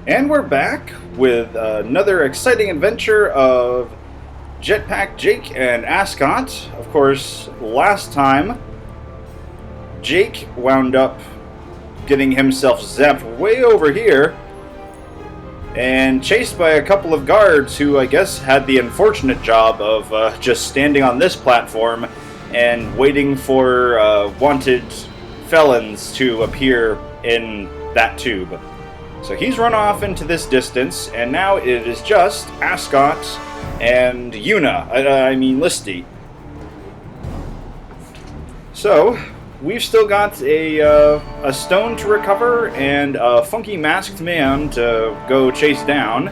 And we're back with another exciting adventure of Jetpack Jake and Ascot. Of course, last time, Jake wound up getting himself zapped way over here and chased by a couple of guards who, I guess, had the unfortunate job of just standing on this platform and waiting for wanted felons to appear in that tube. So he's run off into this distance, and now it is just Ascot and Lysty. So, we've still got a stone to recover and a funky masked man to go chase down.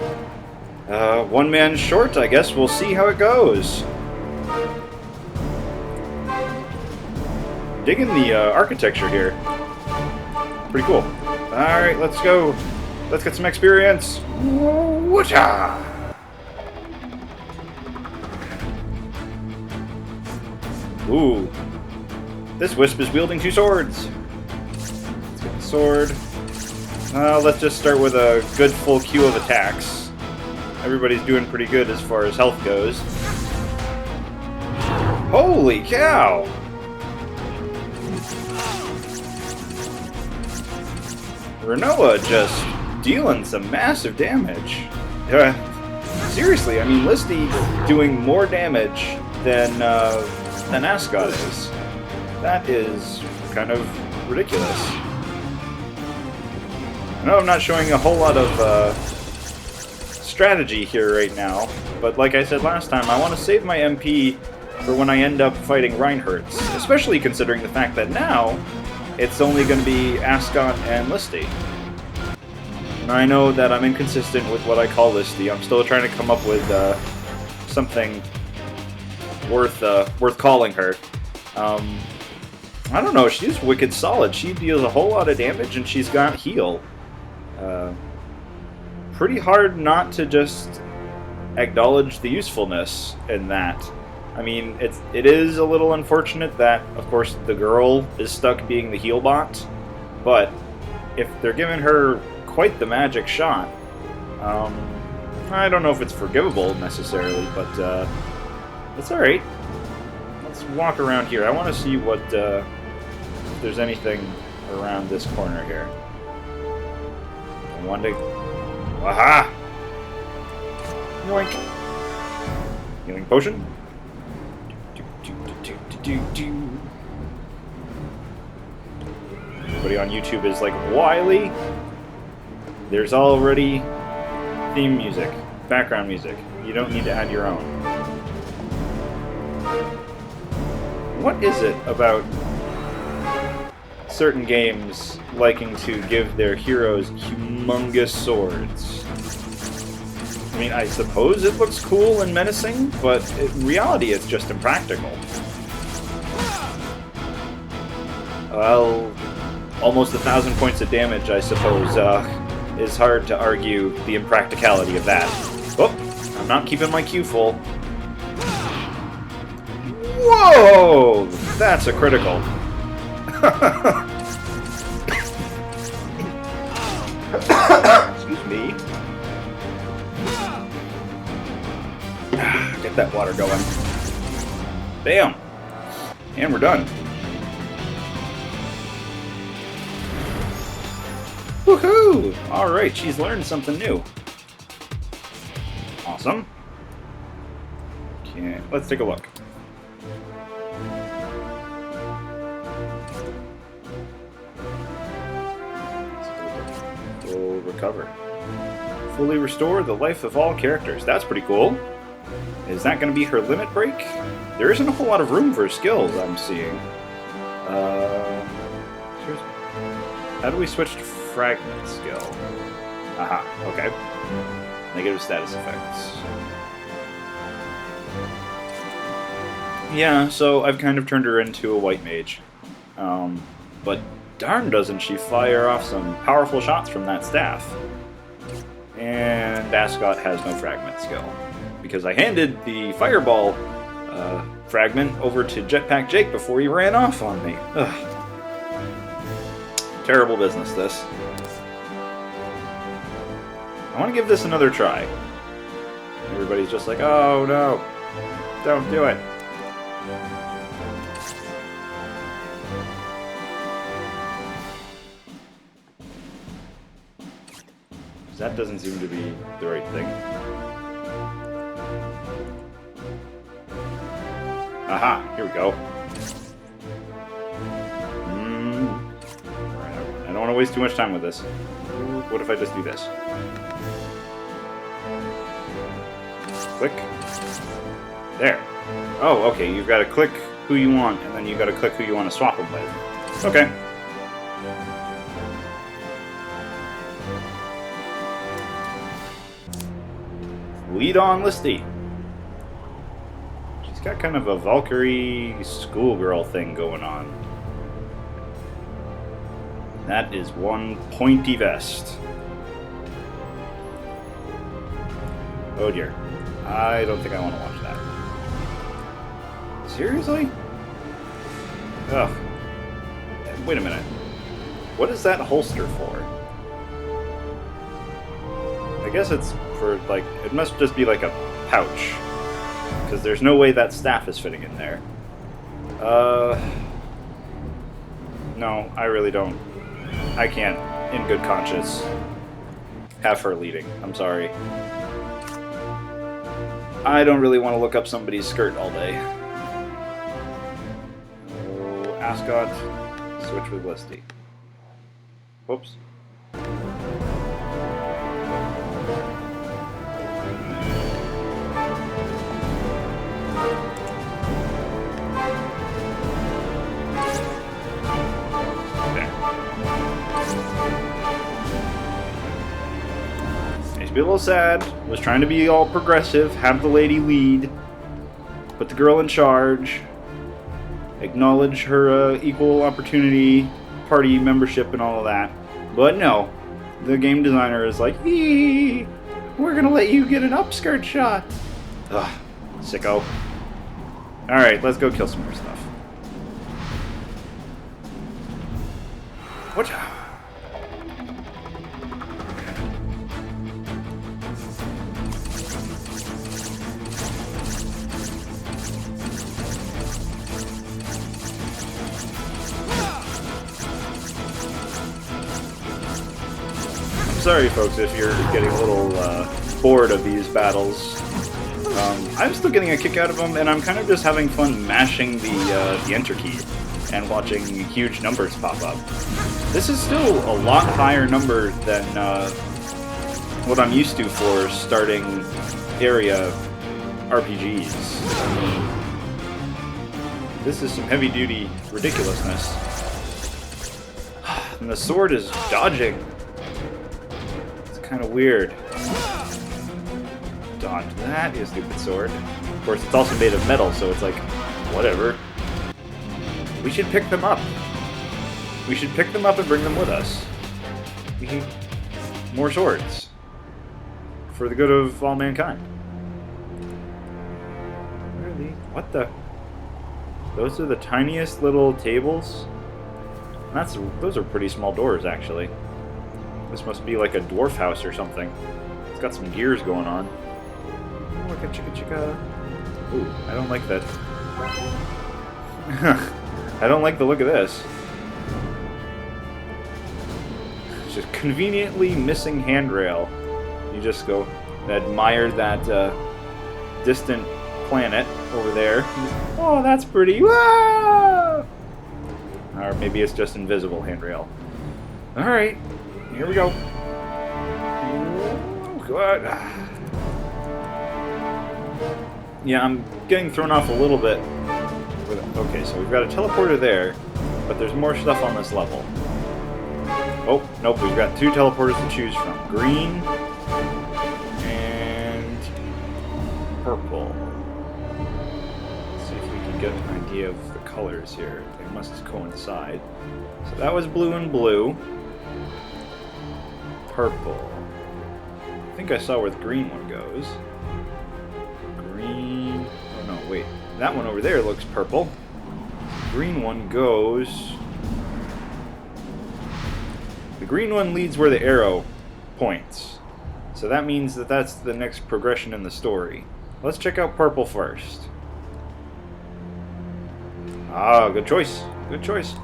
One man short, I guess we'll see how it goes. Digging the architecture here. Pretty cool. Alright, let's go. Let's get some experience. Whoota! Ooh. This wisp is wielding two swords. Let's get the sword. Let's just start with a good full queue of attacks. Everybody's doing pretty good as far as health goes. Holy cow! Renoa just dealing some massive damage. Seriously, I mean, Lysty doing more damage than Ascot is. That is kind of ridiculous. I know I'm not showing a whole lot of strategy here right now, but like I said last time, I want to save my MP for when I end up fighting Reinherz, especially considering the fact that now it's only going to be Ascot and Lysty. And I know that I'm inconsistent with what I call Lysty. I'm still trying to come up with something worth calling her. I don't know, she's wicked solid. She deals a whole lot of damage and she's got heal. Pretty hard not to just acknowledge the usefulness in that. I mean, it is a little unfortunate that, of course, the girl is stuck being the heal bot, but if they're giving her quite the magic shot, I don't know if it's forgivable necessarily, but it's alright. Let's walk around here. I want to see what if there's anything around this corner here. I want to... Aha! Yoink! Healing potion. Everybody on YouTube is like, Wiley? There's already theme music, background music. You don't need to add your own. What is it about certain games liking to give their heroes humongous swords? I mean, I suppose it looks cool and menacing, but in reality it's just impractical. Well, almost 1,000 points of damage, I suppose, is hard to argue the impracticality of that. Oh, I'm not keeping my Q full. Whoa! That's a critical. Excuse me. Get that water going. Bam! And we're done. Woohoo! Alright, she's learned something new. Awesome. Okay, let's take a look. We'll recover. Fully restore the life of all characters. That's pretty cool. Is that going to be her limit break? There isn't a whole lot of room for skills, I'm seeing. How do we switch to fragment skill? Aha, okay. Negative status effects. Yeah, so I've kind of turned her into a white mage. But darn doesn't she fire off some powerful shots from that staff. And Ascot has no fragment skill. Because I handed the fireball fragment over to Jetpack Jake before he ran off on me. Ugh. Terrible business, this. I want to give this another try. Everybody's just like, oh no, don't do it. That doesn't seem to be the right thing. Aha, here we go. I don't want to waste too much time with this. What if I just do this? Click. There. Oh, okay, you've got to click who you want, and then you've got to click who you want to swap them with. Okay. Lead on, Lysty. She's got kind of a Valkyrie schoolgirl thing going on. That is one pointy vest. Oh dear. I don't think I want to watch that. Seriously? Ugh. Wait a minute. What is that holster for? I guess it's for, like, it must just be like a pouch. Because there's no way that staff is fitting in there. No, I really don't. I can't, in good conscience, have her leading. I'm sorry. I don't really want to look up somebody's skirt all day. Oh, Ascot, switch with Lysty. Whoops. Be a little sad. Was trying to be all progressive, have the lady lead, put the girl in charge, acknowledge her equal opportunity party membership and all of that. But no, the game designer is like, eee, we're gonna let you get an upskirt shot. Ugh, sicko. Alright, let's go kill some more stuff. What? Sorry, folks, if you're getting a little bored of these battles. I'm still getting a kick out of them, and I'm kind of just having fun mashing the enter key and watching huge numbers pop up. This is still a lot higher number than what I'm used to for starting area RPGs. This is some heavy-duty ridiculousness. And the sword is dodging. Kind of weird. Dodge that, you stupid sword. Of course, it's also made of metal, so it's like, whatever. We should pick them up. We should pick them up and bring them with us. We need more swords. For the good of all mankind. Really? What the? Those are the tiniest little tables? Those are pretty small doors, actually. This must be like a dwarf house or something. It's got some gears going on. Oh, look at chicka chicka. Ooh, I don't like that. I don't like the look of this. It's just conveniently missing handrail. You just go admire that distant planet over there. Oh, that's pretty. Whoa! Or maybe it's just invisible handrail. Alright. Here we go. Oh, God. Yeah, I'm getting thrown off a little bit. Okay, so we've got a teleporter there, but there's more stuff on this level. Oh, nope, we've got two teleporters to choose from. Green and purple. Let's see if we can get an idea of the colors here. They must coincide. So that was blue and blue. Purple. I think I saw where the green one goes. Green. Oh no, wait. That one over there looks purple. Green one goes. The green one leads where the arrow points. So that means that that's the next progression in the story. Let's check out purple first. Ah, good choice. Good choice.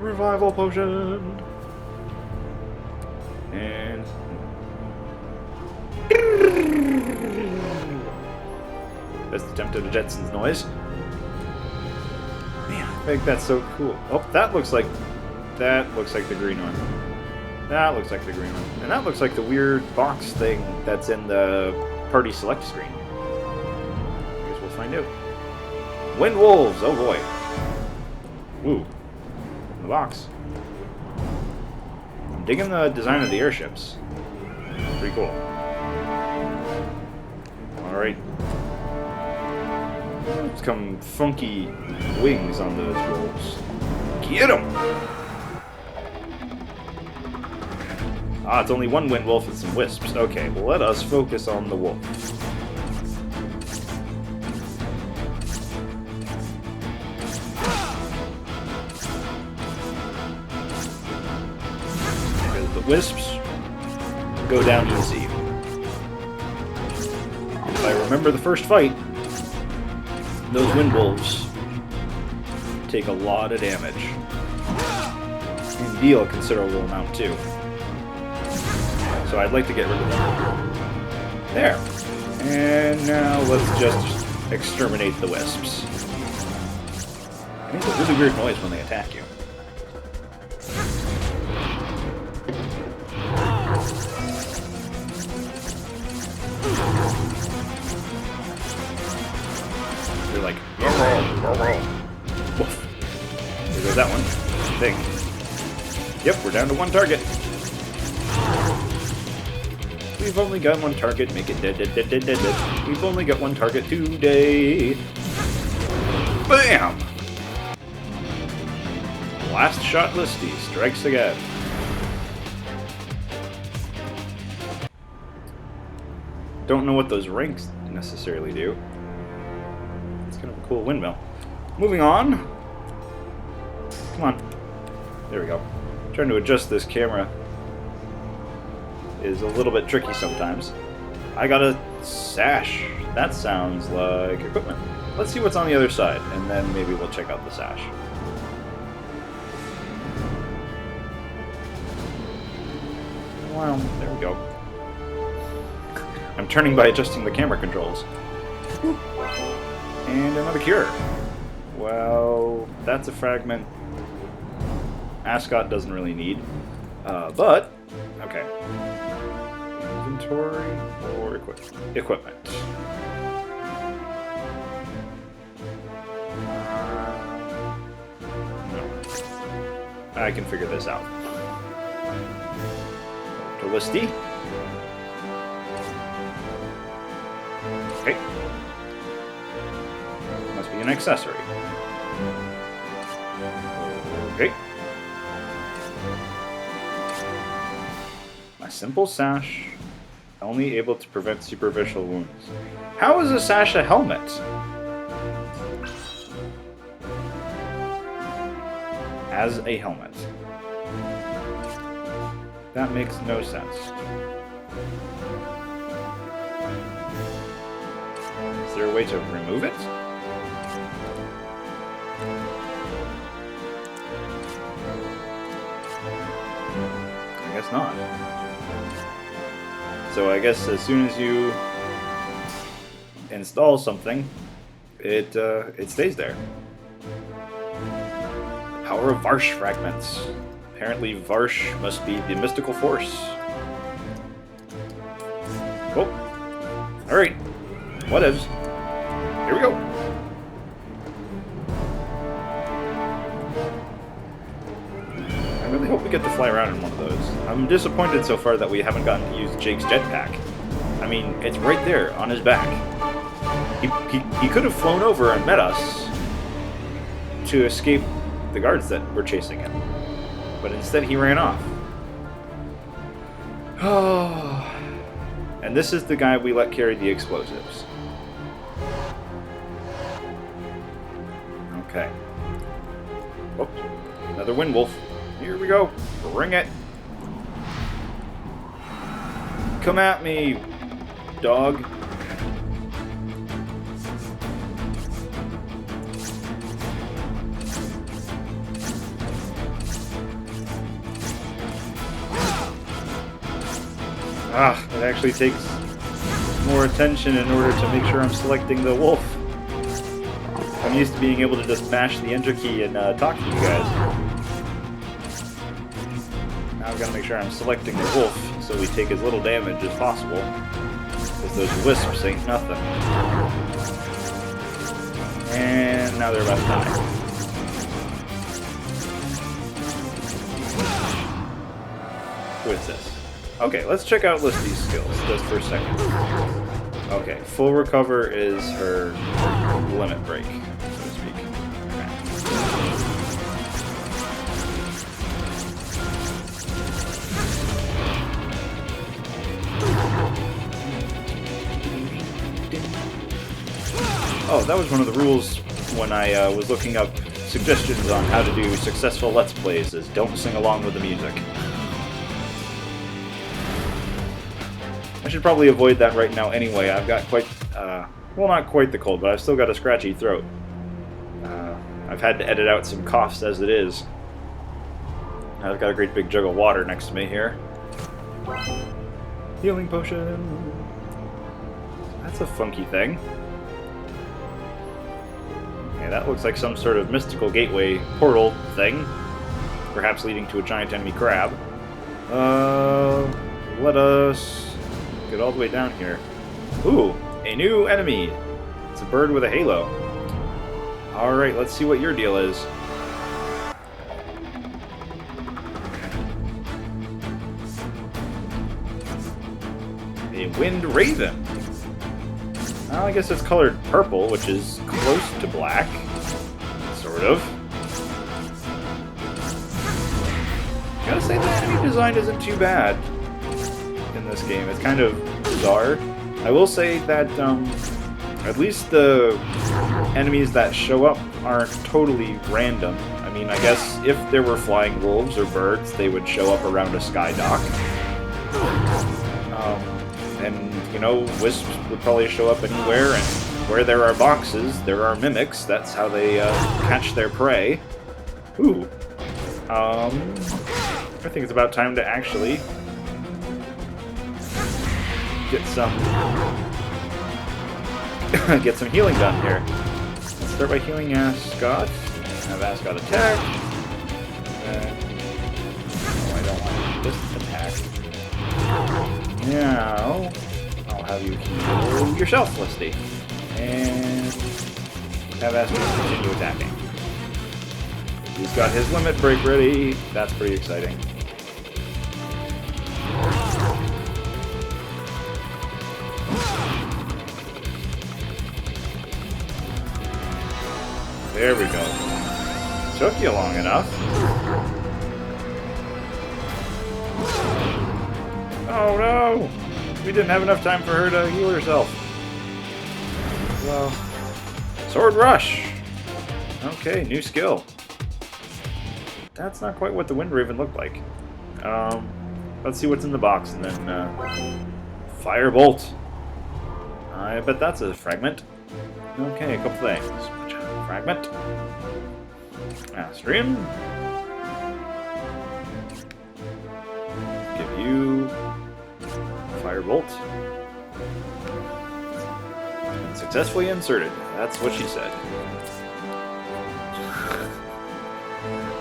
Revival potion. And... That's the Tempted to Jetsons noise. Man, I think that's so cool. Oh, that looks like the green one. That looks like the green one. And that looks like the weird box thing that's in the party select screen. I guess we'll find out. Wind Wolves! Oh boy. Woo. The box. I'm digging the design of the airships. Pretty cool. Alright. Let's come funky wings on those wolves. Get them! Ah, it's only one wind wolf and some wisps. Okay, well let us focus on the wolf. Because the wisps go down easy. If I remember the first fight, those wind wolves take a lot of damage. And deal a considerable amount too. So I'd like to get rid of them. There. And now let's just exterminate the wisps. It makes a really weird noise when they attack you. They're like, woof. There goes that one. Big. Yep, we're down to one target. We've only got one target. Make it dead, dead, dead, dead, dead, dead. We've only got one target today. Bam! Last shot Lysty strikes again. Don't know what those ranks necessarily do. It's kind of a cool windmill. Moving on. Come on. There we go. Trying to adjust this camera is a little bit tricky sometimes. I got a sash. That sounds like equipment. Let's see what's on the other side, and then maybe we'll check out the sash. Well, there we go. I'm turning by adjusting the camera controls. And another cure. Well, that's a fragment Ascot doesn't really need. But, okay. Inventory or equipment. No. I can figure this out. To Lysty. Okay. Must be an accessory. Okay. A simple sash, only able to prevent superficial wounds. How is a sash a helmet? As a helmet. That makes no sense. Is there a way to remove it? I guess not. So I guess as soon as you install something, it stays there. The power of Varsh fragments. Apparently Varsh must be the mystical force. Oh. Alright. Whatevs. Here we go. I really hope we get to fly around in one of those. I'm disappointed so far that we haven't gotten to use Jake's jetpack. I mean, it's right there on his back. He could have flown over and met us to escape the guards that were chasing him. But instead he ran off. Oh. And this is the guy we let carry the explosives. Okay. Oh, another wind wolf. Here we go. Bring it. Come at me, dog. It actually takes more attention in order to make sure I'm selecting the wolf. I'm used to being able to just mash the enter key and talk to you guys. Now I've got to make sure I'm selecting the wolf so we take as little damage as possible. Because those wisps ain't nothing. And now they're about to die. Who is this? Okay, let's check out Lysty's skills just for a second. Okay, full recover is her limit break, so to speak. Oh, that was one of the rules when I was looking up suggestions on how to do successful Let's Plays, is don't sing along with the music. I should probably avoid that right now anyway. I've got quite, well, not quite the cold, but I've still got a scratchy throat. I've had to edit out some coughs as it is. I've got a great big jug of water next to me here. Healing potion. That's a funky thing. Okay, that looks like some sort of mystical gateway portal thing. Perhaps leading to a giant enemy crab. Let us get all the way down here. Ooh, a new enemy. It's a bird with a halo. Alright, let's see what your deal is. A wind raven. Well, I guess it's colored purple, which is close to black. Sort of. Gotta say, the enemy design isn't too bad in this game. It's kind of bizarre. I will say that at least the enemies that show up aren't totally random. I mean, I guess if there were flying wolves or birds, they would show up around a sky dock. And, you know, wisps would probably show up anywhere, and where there are boxes, there are mimics. That's how they catch their prey. Ooh. I think it's about time to actually get some healing done here. Let's start by healing Ascot. Have Ascot attack. Oh, I don't want this attack. Now I'll have you heal yourself, Lysty. And have Ascot continue attacking. He's got his limit break ready. That's pretty exciting. There we go. Took you long enough. Oh no! We didn't have enough time for her to heal herself. Well, Sword Rush! Okay, new skill. That's not quite what the Wind Raven looked like. Let's see what's in the box, and then, Firebolt. I bet that's a fragment. Okay, a couple things. Fragment. Stream. Give you Firebolt. It's been successfully inserted. That's what she said.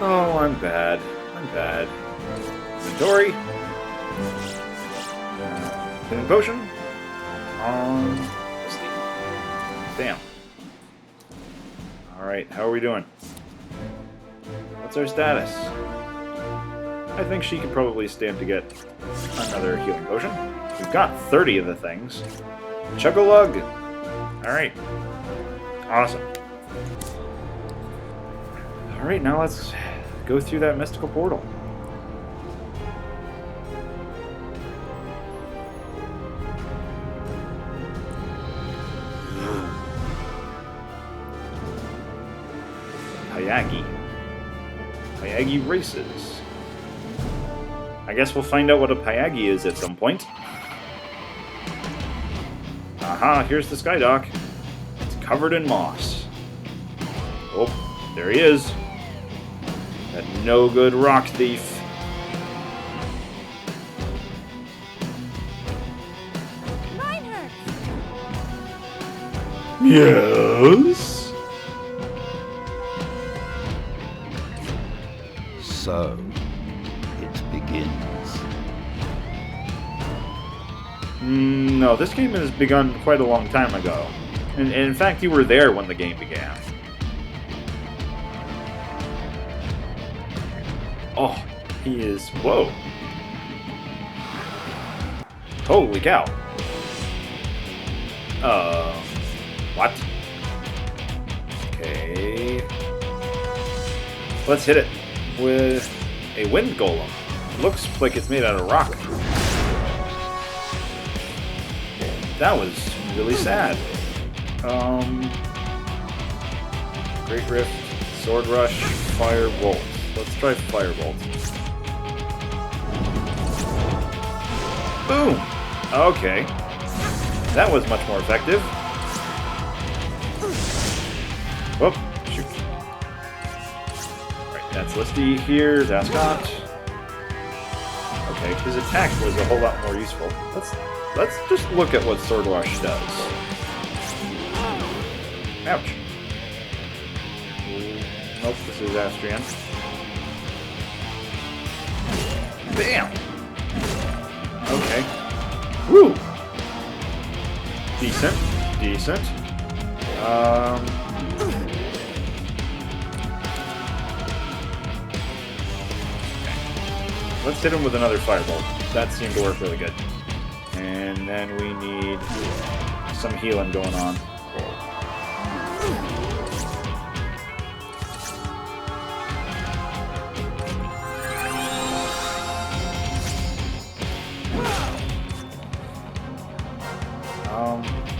Oh, I'm bad. I'm bad. Inventory. Healing potion. Damn. Alright, how are we doing? What's our status? I think she could probably stand to get another healing potion. We've got 30 of the things. Chug-a-lug! Alright. Awesome. Alright, now let's go through that mystical portal. Pyagi races. I guess we'll find out what a Pyagi is at some point. Aha, here's the skydock. It's covered in moss. Oh, there he is. That no-good rock thief. Reinherz! Yes? So, it begins. No, this game has begun quite a long time ago. And in fact, you were there when the game began. Oh, he is... Whoa. Holy cow. What? Okay. Let's hit it with a wind golem. Looks like it's made out of rock. That was really sad. Great Rift, Sword Rush, Firebolt. Let's try Firebolt. Boom! Okay. That was much more effective. Whoop, shoot. Alright, that's Lysty. Here's Ascot. Okay, his attack was a whole lot more useful. Let's just look at what Sword Rush does. Ouch. Nope, this is Astrian. Bam! Okay. Woo! Decent. Decent. Let's hit him with another Firebolt. That seemed to work really good. And then we need some healing going on.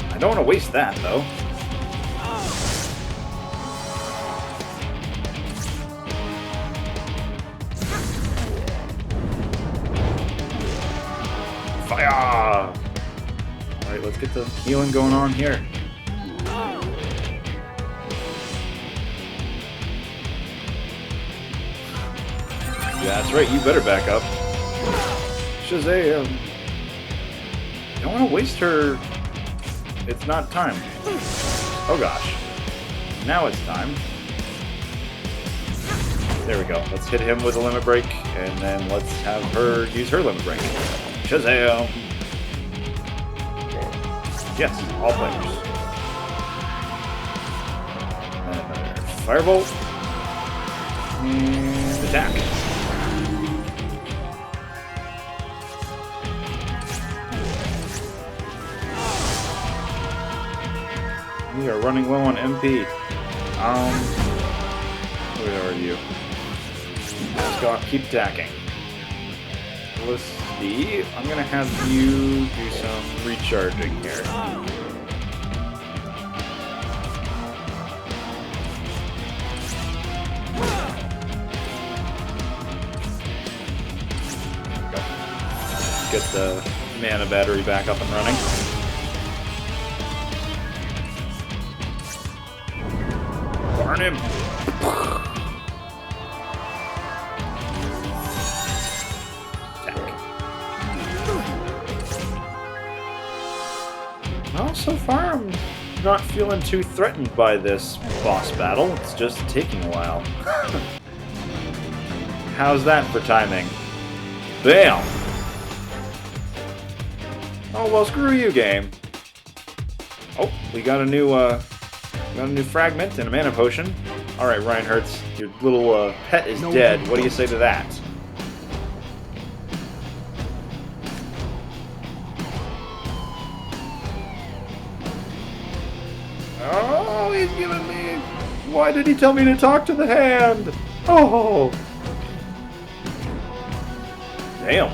I don't want to waste that, though. Fire! Alright, let's get the healing going on here. Yeah, that's right, you better back up. Shazam! I don't want to waste her. It's not time. Oh gosh. Now it's time. There we go. Let's hit him with a limit break, and then let's have her use her limit break. Shazam! Yes, all players. Firebolt. And attack. We are running low on MP. Where are you? Ascot, keep attacking. Lysty, I'm gonna have you do some recharging here. There we go. Get the mana battery back up and running. Burn him! Attack. Well, so far I'm not feeling too threatened by this boss battle. It's just taking a while. How's that for timing? Bam! Oh, well, screw you, game. Oh, we got a new fragment and a mana potion. Alright, Reinherz, your little pet is dead. What do you say to that? Oh, he's giving me... Why did he tell me to talk to the hand? Oh! Damn.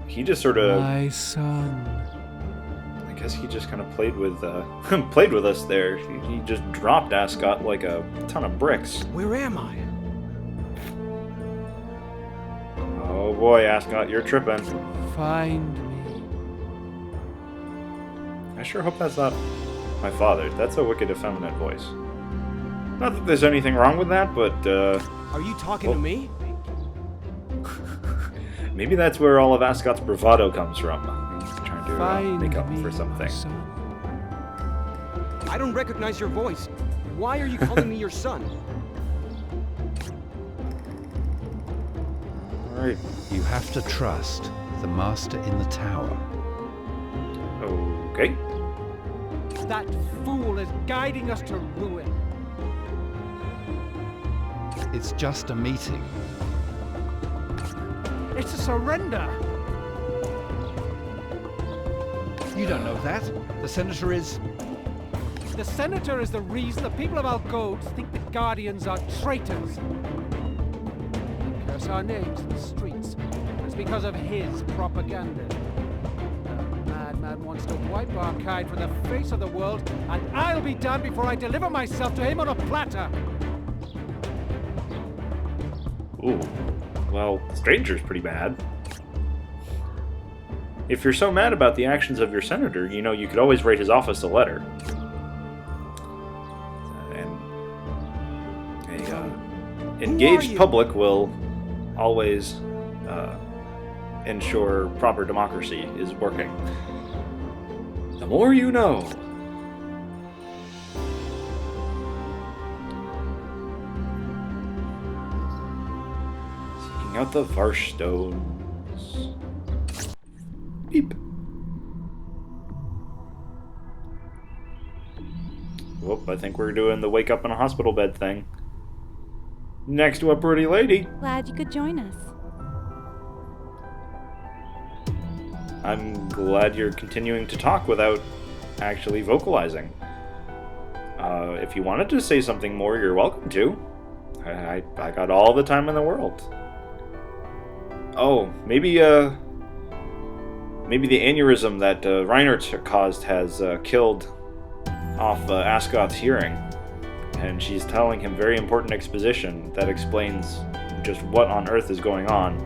He just sort of... My son. I guess he just kind of played with played with us there. He just dropped Ascot like a ton of bricks. Where am I? Oh boy, Ascot, you're tripping. Find me. I sure hope that's not my father. That's a wicked effeminate voice. Not that there's anything wrong with that, but, Are you talking to me? maybe that's where all of Ascot's bravado comes from. He's trying to Find make up me, for something. son. I don't recognize your voice. Why are you calling me your son? Alright. You have to trust the master in the tower. Okay. That fool is guiding us to ruin. It's just a meeting. It's a surrender. You don't know that. The senator is... The senator is the reason the people of Algode think the Guardians are traitors. They curse our names in the streets. It's because of his propaganda. The madman wants to wipe our kind from the face of the world, and I'll be done before I deliver myself to him on a platter. Ooh. Well, Stranger's pretty bad. If you're so mad about the actions of your senator, you know, you could always write his office a letter. And a engaged public will always ensure proper democracy is working. The more you know. Seeking out the Varsh Stones. Beep. Whoop, I think we're doing the wake up in a hospital bed thing. Next to a pretty lady. Glad you could join us. I'm glad you're continuing to talk without actually vocalizing. If you wanted to say something more, you're welcome to. I got all the time in the world. Oh, maybe the aneurysm that Reinherz caused has killed off Ascot's hearing, and she's telling him very important exposition that explains just what on earth is going on,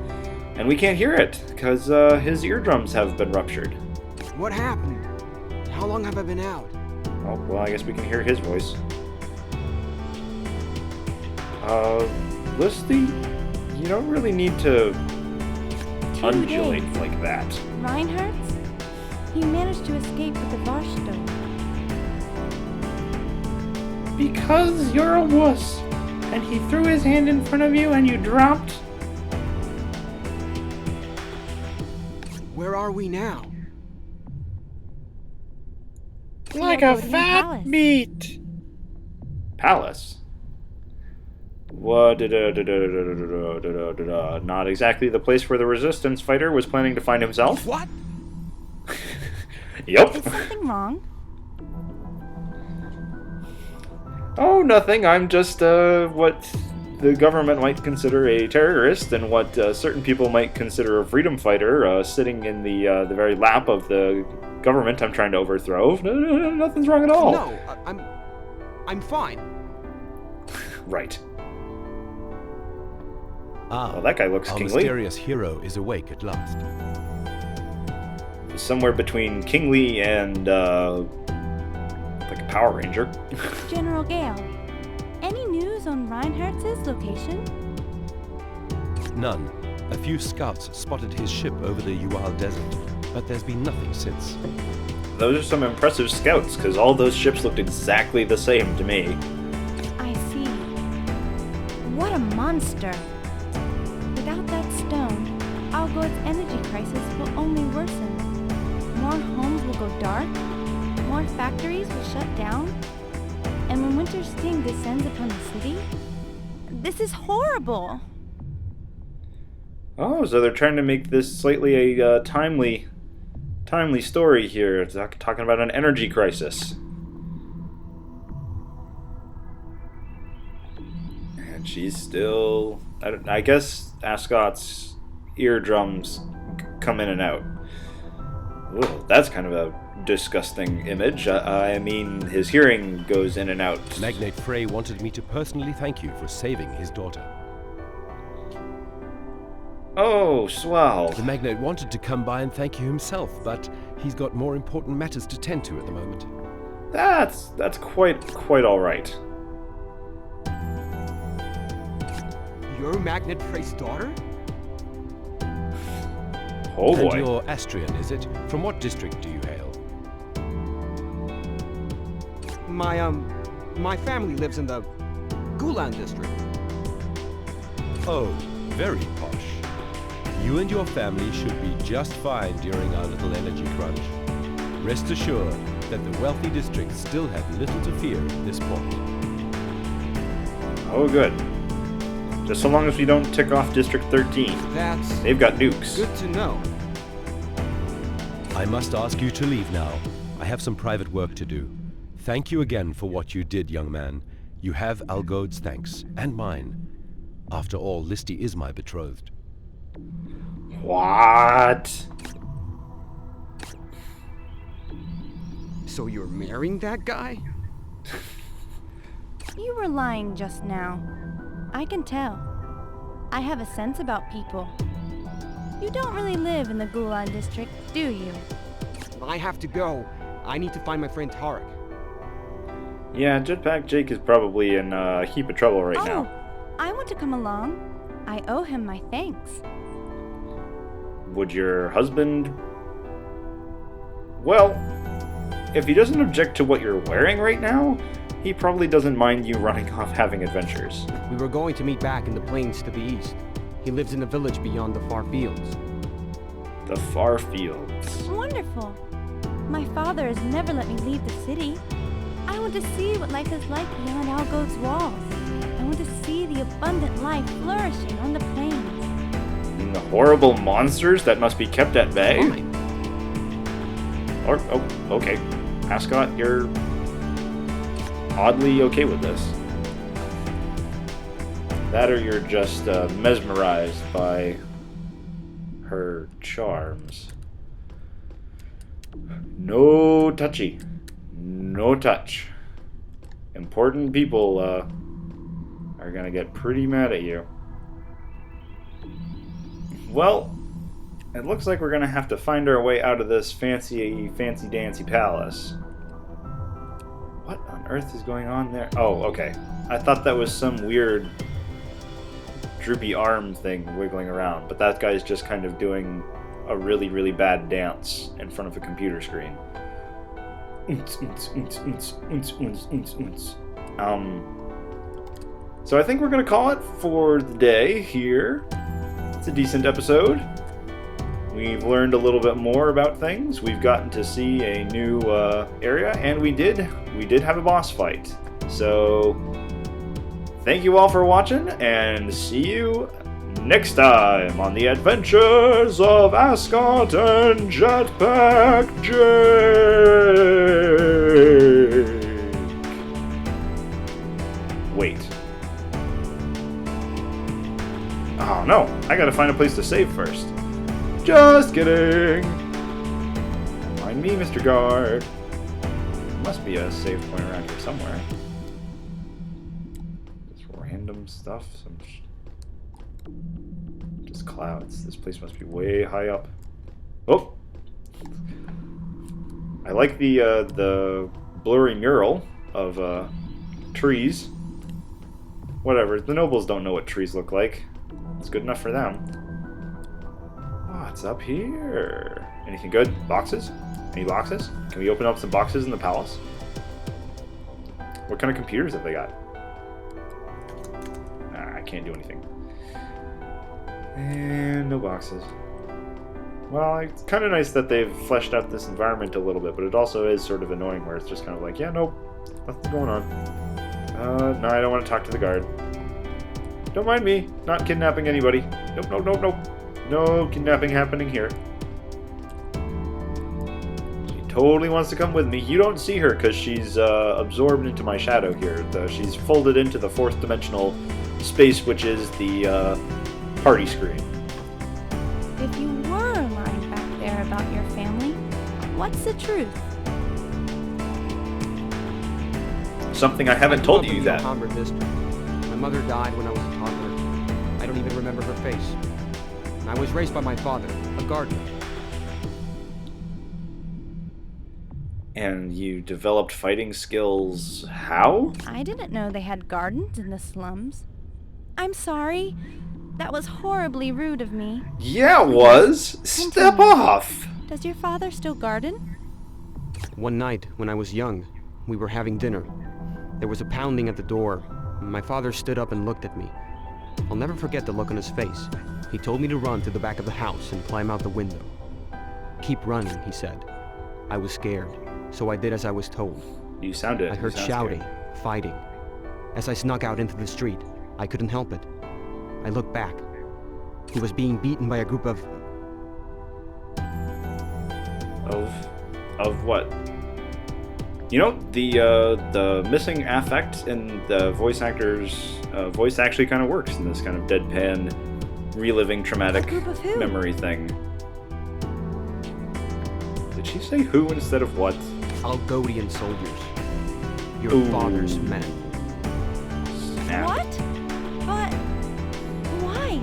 and we can't hear it because his eardrums have been ruptured. What happened? How long have I been out? Oh, well, I guess we can hear his voice. Lysty, you don't really need to undulate like that. Reinherz? He managed to escape with the Varsh Stone. Because you're a wuss, and he threw his hand in front of you and you dropped. Where are we now? Like a fat meat. Palace? What? Not exactly the place where the resistance fighter was planning to find himself? What? Yup. Is something wrong? Oh, nothing. I'm just, what the government might consider a terrorist and what certain people might consider a freedom fighter sitting in the very lap of the government I'm trying to overthrow. No, nothing's wrong at all. No, I'm fine. Right. Ah, Well, that guy looks our kingly. mysterious hero is awake at last. Somewhere between kingly and, like a Power Ranger. General Gale, any news on Reinherz's location? None. A few scouts spotted his ship over the Ural Desert, but there's been nothing since. Those are some impressive scouts, because all those ships looked exactly the same to me. I see. What a monster. Without that stone, Algoid's energy crisis will only worsen. More homes will go dark, more factories will shut down, and when winter's sting descends upon the city, this is horrible. Oh, so they're trying to make this slightly a timely story here. It's talking about an energy crisis. And she's still... I guess Ascot's eardrums come in and out. Ooh, that's kind of a disgusting image. I mean, his hearing goes in and out. Magnate Frey wanted me to personally thank you for saving his daughter. Oh, swell. The magnate wanted to come by and thank you himself, but he's got more important matters to tend to at the moment. That's quite all right. You're Magnet Frey's daughter? Oh And boy. you're Astrian, is it? From what district do you hail? My family lives in the Gulan district. Oh, very posh. You and your family should be just fine during our little energy crunch. Rest assured that the wealthy districts still have little to fear at this point. Oh, good. Just so long as we don't tick off District 13. That's They've got nukes. good to know. I must ask you to leave now. I have some private work to do. Thank you again for what you did, young man. You have Algode's thanks, and mine. After all, Lysty is my betrothed. What? So you're marrying that guy? You were lying just now. I can tell. I have a sense about people. You don't really live in the Gulan district, do you? I have to go. I need to find my friend Tarek. Yeah, Jetpack Jake is probably in a heap of trouble right now. I want to come along. I owe him my thanks. Would your husband... Well, if he doesn't object to what you're wearing right now, he probably doesn't mind you running off having adventures. We were going to meet back in the plains to the east. He lives in a village beyond the far fields. The far fields. Wonderful. My father has never let me leave the city. I want to see what life is like beyond Algode's walls. I want to see the abundant life flourishing on the plains. And the horrible monsters that must be kept at bay? Fine. Or, oh, okay. Ascot, you're oddly okay with this. That or you're just mesmerized by her charms. No touchy. No touch. Important people are gonna get pretty mad at you. Well, it looks like we're gonna have to find our way out of this fancy dancy palace. What on earth is going on there? Oh, okay. I thought that was some weird droopy arm thing wiggling around, but that guy's just kind of doing a really bad dance in front of a computer screen. So I think we're gonna call it for the day here. It's a decent episode. We've learned a little bit more about things. We've gotten to see a new area, and we did have a boss fight. So thank you all for watching, and see you next time on the adventures of Ascot and Jetpack Jake. Wait. Oh no, I gotta find a place to save first. Just kidding. Don't mind me, Mr. Guard. There must be a save point around here somewhere. Just random stuff. Just clouds. This place must be way high up. Oh! I like the blurry mural of trees. Whatever. The nobles don't know what trees look like. It's good enough for them. What's up here? Anything good? Boxes? Any boxes? Can we open up some boxes in the palace? What kind of computers have they got? Nah, I can't do anything. And no boxes. Well, it's kind of nice that they've fleshed out this environment a little bit, but it also is sort of annoying where it's just kind of like, yeah, nope, nothing's going on. No, I don't want to talk to the guard. Don't mind me, not kidnapping anybody. Nope. No kidnapping happening here. She totally wants to come with me. You don't see her because she's absorbed into my shadow here. She's folded into the fourth dimensional space, which is the party screen. If you were lying back there about your family, what's the truth? Something I haven't told you that. My mother died when I was a toddler. I don't even remember her face. I was raised by my father, a gardener. And you developed fighting skills how? I didn't know they had gardens in the slums. I'm sorry. That was horribly rude of me. Yeah, it was. Step Continue. off. Does your father still garden? One night, when I was young, we were having dinner. There was a pounding at the door. My father stood up and looked at me. I'll never forget the look on his face. He told me to run to the back of the house and climb out the window. "Keep running," he said. I was scared, so I did as I was told. You sounded. I heard shouting, fighting. As I snuck out into the street, I couldn't help it. I looked back. He was being beaten by a group of... Of what? You know, the missing affect in the voice actor's voice actually kind of works in this kind of deadpan, reliving traumatic A group of who? memory thing. Did she say who instead of what? Algodian soldiers. Your Ooh. father's men. Snap. What? But why?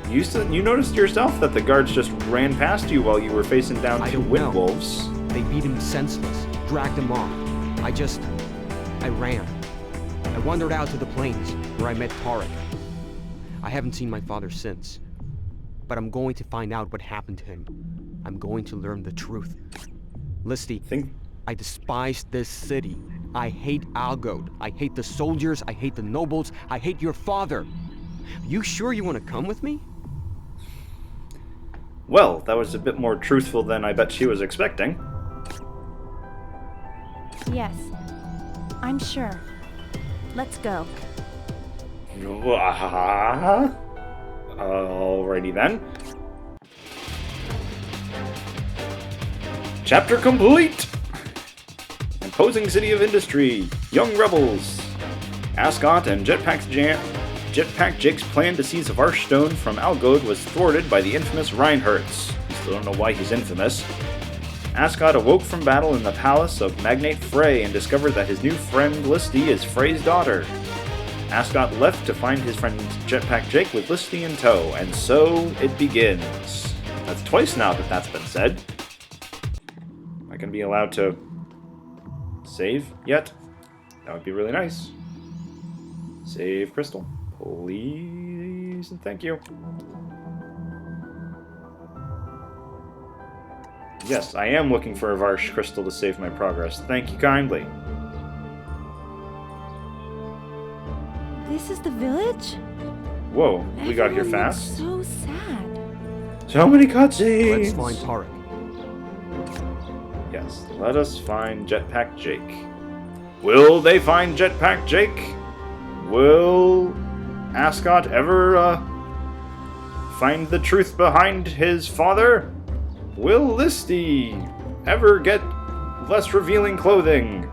You noticed yourself that the guards just ran past you while you were facing down I two don't wind know. wolves. They beat him senseless, dragged him off. I ran. I wandered out to the plains, where I met Tarek. I haven't seen my father since. But I'm going to find out what happened to him. I'm going to learn the truth. Lysty, I despise this city. I hate Algod. I hate the soldiers. I hate the nobles. I hate your father. You sure you want to come with me? Well, that was a bit more truthful than I bet she was expecting. Yes. I'm sure. Let's go. Alrighty then. Chapter complete! Imposing city of industry, young rebels. Ascot and Jetpack Jake's plan to seize Varsh Stone from Algod was thwarted by the infamous Reinherz. We still don't know why he's infamous. Ascot awoke from battle in the palace of Magnate Frey and discovered that his new friend Lysty is Frey's daughter. Ascot left to find his friend Jetpack Jake with Lysty in tow, and so it begins. That's twice now that that's been said. Am I going to be allowed to save yet? That would be really nice. Save crystal. Please and thank you. Yes, I am looking for a Varsh crystal to save my progress. Thank you kindly. This is the village? Whoa, we got here Everyone looks fast. so sad. So many cutscenes! Let's find Tarek. Yes, let us find Jetpack Jake. Will they find Jetpack Jake? Will Ascot ever, find the truth behind his father? Will Lysty ever get less revealing clothing?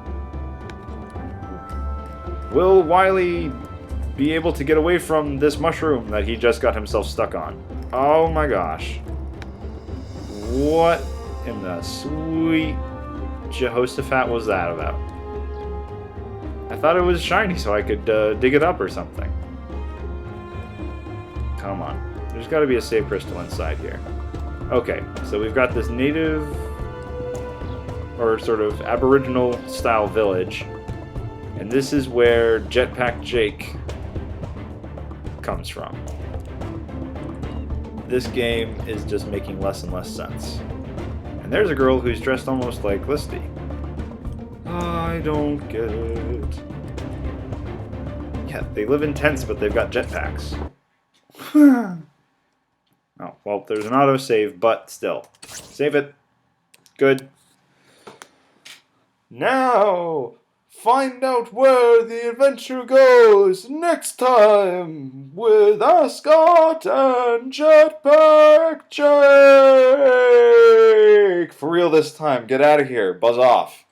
Will Wiley be able to get away from this mushroom that he just got himself stuck on? Oh my gosh. What in the sweet Jehoshaphat was that about? I thought it was shiny so I could dig it up or something. Come on. There's got to be a save crystal inside here. Okay, so we've got this native, or sort of aboriginal style village, and this is where Jetpack Jake comes from. This game is just making less and less sense. And there's a girl who's dressed almost like Lysty. I don't get it. Yeah, they live in tents, but they've got jetpacks. Oh, well, there's an autosave, but still. Save it. Good. Now, find out where the adventure goes next time with Ascot and Jetpack Jake. For real this time. Get out of here. Buzz off.